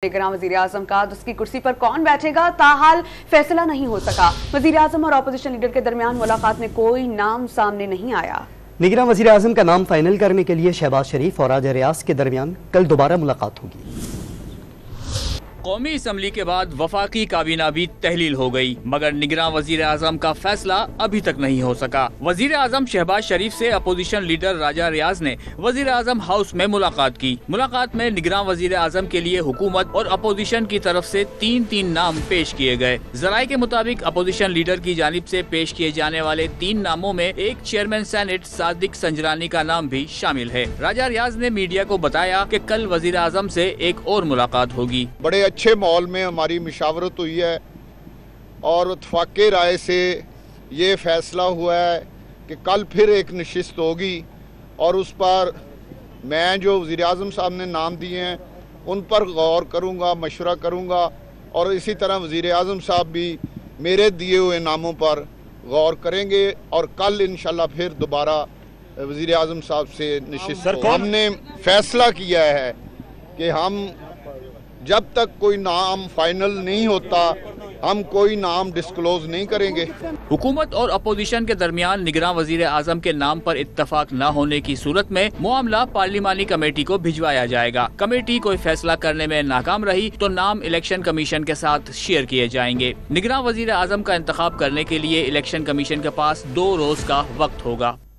निगरान वजीर आजम का उसकी कुर्सी पर कौन बैठेगा ताहाल फैसला नहीं हो सका। वजीर आजम और अपोजिशन लीडर के दरमियान मुलाकात में कोई नाम सामने नहीं आया। निगरान वजीर आजम का नाम फाइनल करने के लिए शहबाज शरीफ और राजा रियाज के दरमियान कल दोबारा मुलाकात होगी। कौमी असम्बली के बाद वफाकी काबीना भी तहलील हो गई, मगर निगरान वजीर आजम का फैसला अभी तक नहीं हो सका। वजीर आजम शहबाज शरीफ से अपोजिशन लीडर राजा रियाज ने वजीर आजम हाउस में मुलाकात की। मुलाकात में निगरान वजीर आजम के लिए हुकूमत और अपोजिशन की तरफ से तीन नाम पेश किए गए। जराये के मुताबिक अपोजिशन लीडर की जानिब से पेश किए जाने वाले 3 नामों में एक चेयरमैन सेनेट सादिक संजरानी का नाम भी शामिल है। राजा रियाज ने मीडिया को बताया कि कल वजीर आजम से एक और मुलाकात होगी। बड़े अच्छे माहौल में हमारी मुशावरत हुई है और इत्तफाक़े राय से ये फैसला हुआ है कि कल फिर एक नशिस्त होगी और उस पर मैं जो वज़ीर आज़म साहब ने नाम दिए हैं उन पर गौर करूँगा, मशवरा करूँगा और इसी तरह वज़ीर आज़म साहब भी मेरे दिए हुए नामों पर गौर करेंगे और कल इंशाल्लाह फिर दोबारा वज़ीर आज़म साहब से नशिस्त हमने फैसला किया है कि हम जब तक कोई नाम फाइनल नहीं होता हम कोई नाम डिस्क्लोज नहीं करेंगे। हुकूमत और अपोजिशन के दरमियान निगरान वजीर आजम के नाम पर इत्तफाक न होने की सूरत में मामला पार्लिमानी कमेटी को भिजवाया जाएगा। कमेटी कोई फैसला करने में नाकाम रही तो नाम इलेक्शन कमीशन के साथ शेयर किए जाएंगे। निगरान वजीर आजम का इंतखाब करने के लिए इलेक्शन कमीशन के पास 2 रोज का वक्त होगा।